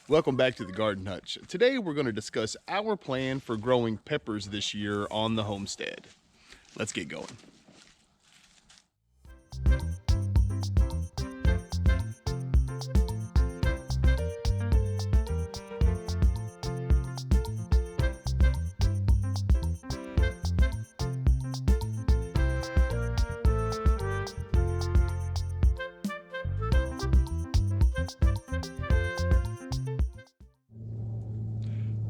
Welcome back to the Garden Hutch. Today we're going to discuss our plan for growing peppers this year on the homestead. Let's get going.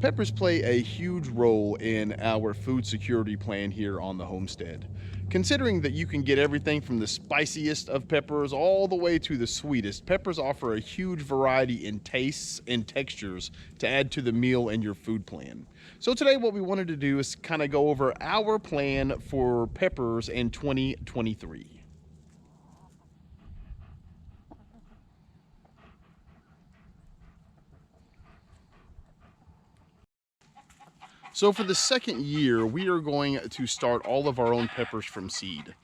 Peppers play a huge role in our food security plan here on the homestead. Considering that you can get everything from the spiciest of peppers all the way to the sweetest, peppers offer a huge variety in tastes and textures to add to the meal and your food plan. So today what we wanted to do is kind of go over our plan for peppers in 2023. So for the second year, we are going to start all of our own peppers from seed.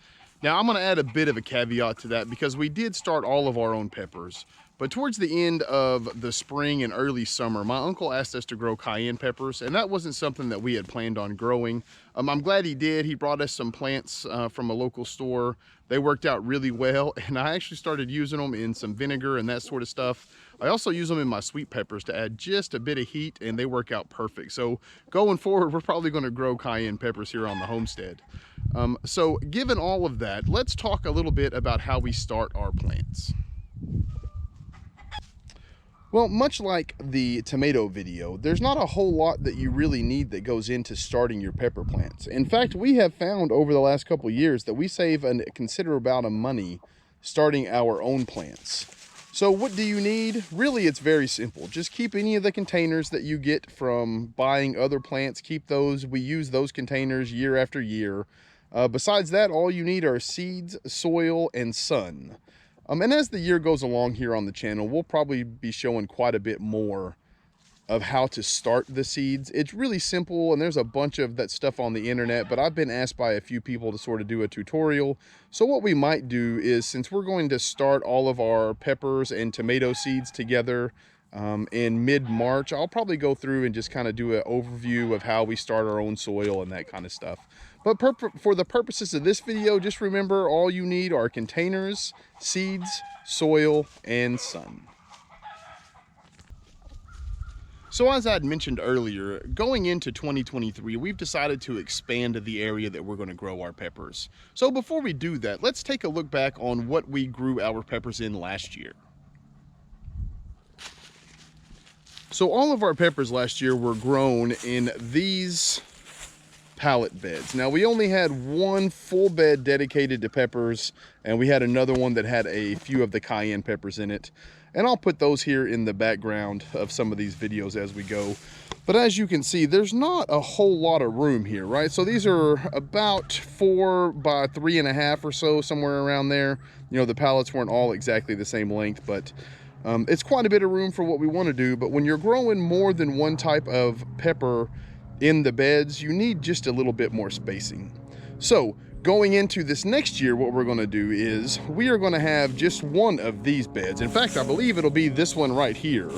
Now I'm going to add a bit of a caveat to that because we did start all of our own peppers. But towards the end of the spring and early summer, my uncle asked us to grow cayenne peppers, and that wasn't something that we had planned on growing. I'm glad he did. He brought us some plants from a local store. They worked out really well, and I actually started using them in some vinegar and that sort of stuff. I also use them in my sweet peppers to add just a bit of heat, and they work out perfect. So going forward, we're probably going to grow cayenne peppers here on the homestead. So given all of that, let's talk a little bit about how we start our plants. Well, much like the tomato video, there's not a whole lot that you really need that goes into starting your pepper plants. In fact, we have found over the last couple of years that we save a considerable amount of money starting our own plants. So what do you need? Really, it's very simple. Just keep any of the containers that you get from buying other plants. Keep those. We use those containers year after year. Besides that, all you need are seeds, soil, and sun. And as the year goes along here on the channel, we'll probably be showing quite a bit more of how to start the seeds. It's really simple, and there's a bunch of that stuff on the internet, but I've been asked by a few people to sort of do a tutorial. So what we might do is, since we're going to start all of our peppers and tomato seeds together in mid-March, I'll probably go through and just kind of do an overview of how we start our own soil and that kind of stuff. But for the purposes of this video, just remember all you need are containers, seeds, soil, and sun. So as I had mentioned earlier, going into 2023, we've decided to expand the area that we're going to grow our peppers. So before we do that, let's take a look back on what we grew our peppers in last year. So all of our peppers last year were grown in these pallet beds. Now we only had one full bed dedicated to peppers, and we had another one that had a few of the cayenne peppers in it. And I'll put those here in the background of some of these videos as we go. But as you can see, there's not a whole lot of room here, right? So these are about 4 by 3.5 or so, somewhere around there. You know, the pallets weren't all exactly the same length, but it's quite a bit of room for what we want to do. But when you're growing more than one type of pepper in the beds, you need just a little bit more spacing. So going into this next year, what we're going to do is we are going to have just one of these beds. In fact, I believe it'll be this one right here.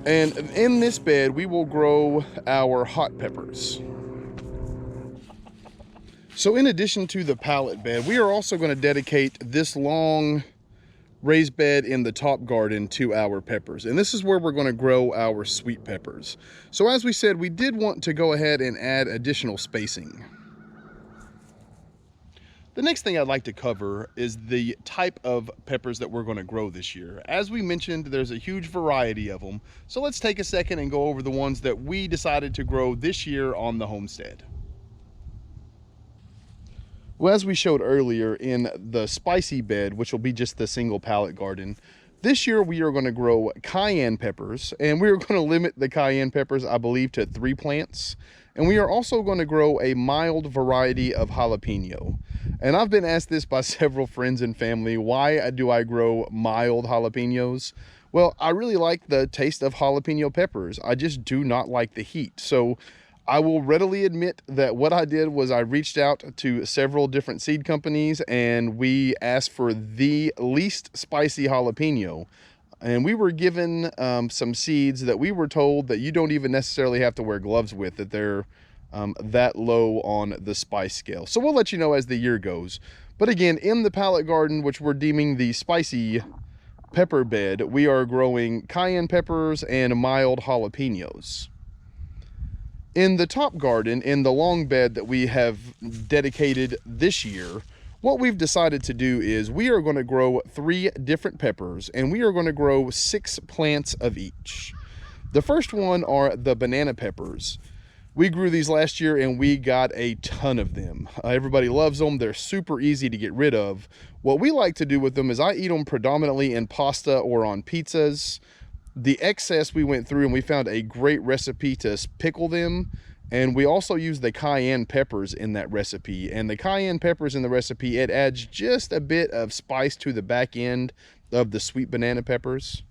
And in this bed, we will grow our hot peppers. So in addition to the pallet bed, we are also going to dedicate this long raised bed in the top garden to our peppers. And this is where we're going to grow our sweet peppers. So as we said, we did want to go ahead and add additional spacing. The next thing I'd like to cover is the type of peppers that we're going to grow this year. As we mentioned, there's a huge variety of them. So let's take a second and go over the ones that we decided to grow this year on the homestead. Well, as we showed earlier in the spicy bed, which will be just the single pallet garden, this year we are going to grow cayenne peppers, and we are going to limit the cayenne peppers, I believe, to 3 plants. And we are also going to grow a mild variety of jalapeno. And I've been asked this by several friends and family, why do I grow mild jalapenos? Well, I really like the taste of jalapeno peppers. I just do not like the heat. So I will readily admit that what I did was I reached out to several different seed companies, and we asked for the least spicy jalapeno. and we were given some seeds that we were told that you don't even necessarily have to wear gloves with, that they're that low on the spice scale. So we'll let you know as the year goes. But again, in the pallet garden, which we're deeming the spicy pepper bed, we are growing cayenne peppers and mild jalapenos. In the top garden, in the long bed that we have dedicated this year, what we've decided to do is we are going to grow 3 different peppers, and we are going to grow 6 plants of each. The first one are the banana peppers. We grew these last year and we got a ton of them. Everybody loves them. They're super easy to get rid of. What we like to do with them is I eat them predominantly in pasta or on pizzas. The excess we went through and we found a great recipe to pickle them. And we also use the cayenne peppers in that recipe. And the cayenne peppers in the recipe, it adds just a bit of spice to the back end of the sweet banana peppers.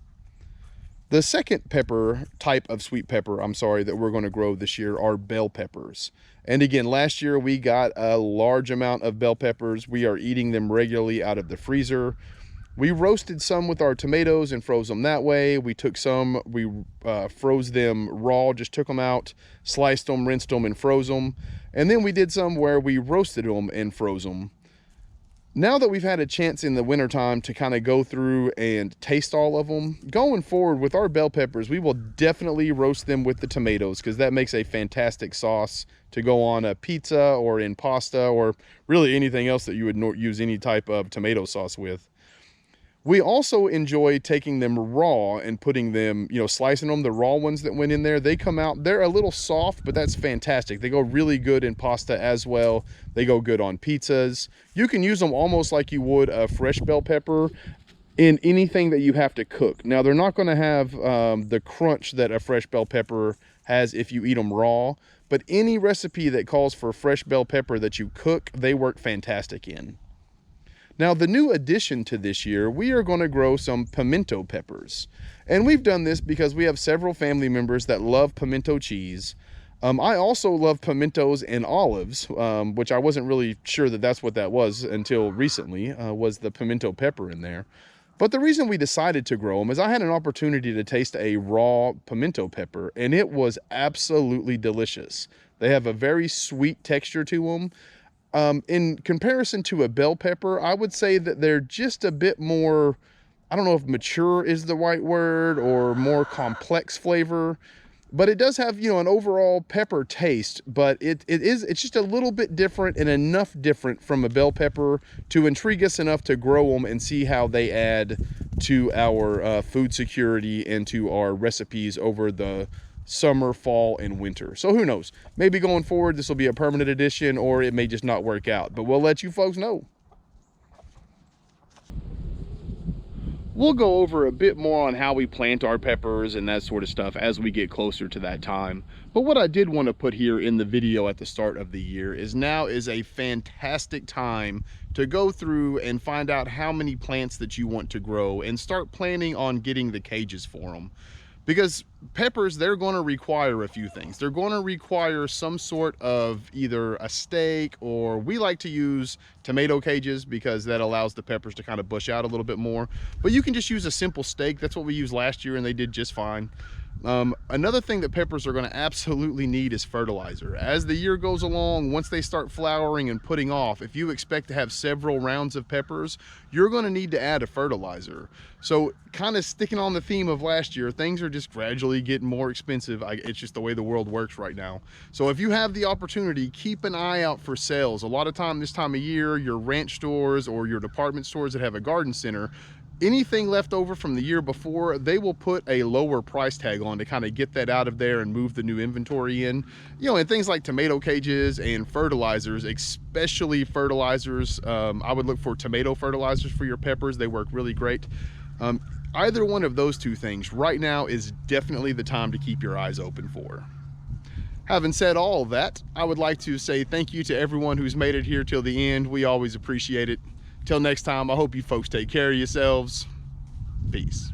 The second pepper type of sweet pepper, that we're going to grow this year are bell peppers. And again, last year we got a large amount of bell peppers. We are eating them regularly out of the freezer. We roasted some with our tomatoes and froze them that way. We took some, we froze them raw, just took them out, sliced them, rinsed them, and froze them. And then we did some where we roasted them and froze them. Now that we've had a chance in the wintertime to kind of go through and taste all of them, going forward with our bell peppers, we will definitely roast them with the tomatoes because that makes a fantastic sauce to go on a pizza or in pasta or really anything else that you would use any type of tomato sauce with. We also enjoy taking them raw and putting them, slicing them, the raw ones that went in there. They come out, they're a little soft, but that's fantastic. They go really good in pasta as well. They go good on pizzas. You can use them almost like you would a fresh bell pepper in anything that you have to cook. Now, they're not going to have the crunch that a fresh bell pepper has if you eat them raw, but any recipe that calls for fresh bell pepper that you cook, they work fantastic in. Now, the new addition to this year, we are going to grow some pimento peppers. And we've done this because we have several family members that love pimento cheese. I also love pimentos and olives, which I wasn't really sure that that's what that was until recently, was the pimento pepper in there. But the reason we decided to grow them is I had an opportunity to taste a raw pimento pepper, and it was absolutely delicious. They have a very sweet texture to them. In comparison to a bell pepper, I would say that they're just a bit more, I don't know if mature is the right word, or more complex flavor, but it does have, an overall pepper taste, but it's just a little bit different and enough different from a bell pepper to intrigue us enough to grow them and see how they add to our food security and to our recipes over the summer, fall, and winter. So who knows? Maybe going forward, this will be a permanent addition, or it may just not work out, but we'll let you folks know. We'll go over a bit more on how we plant our peppers and that sort of stuff as we get closer to that time. But what I did want to put here in the video at the start of the year is now is a fantastic time to go through and find out how many plants that you want to grow and start planning on getting the cages for them. Because peppers, they're going to require a few things. They're going to require some sort of either a stake, or we like to use tomato cages because that allows the peppers to kind of bush out a little bit more. But you can just use a simple stake. That's what we used last year and they did just fine. Another thing that peppers are going to absolutely need is fertilizer. As the year goes along, once they start flowering and putting off, if you expect to have several rounds of peppers, you're going to need to add a fertilizer. So kind of sticking on the theme of last year, things are just gradually getting more expensive. It's just the way the world works right now. So if you have the opportunity, keep an eye out for sales. A lot of time this time of year, your ranch stores or your department stores that have a garden center, anything left over from the year before, they will put a lower price tag on to kind of get that out of there and move the new inventory in. And things like tomato cages and fertilizers, especially fertilizers. I would look for tomato fertilizers for your peppers. They work really great. Either one of those two things right now is definitely the time to keep your eyes open for. Having said all of that, I would like to say thank you to everyone who's made it here till the end. We always appreciate it. Till next time, I hope you folks take care of yourselves. Peace.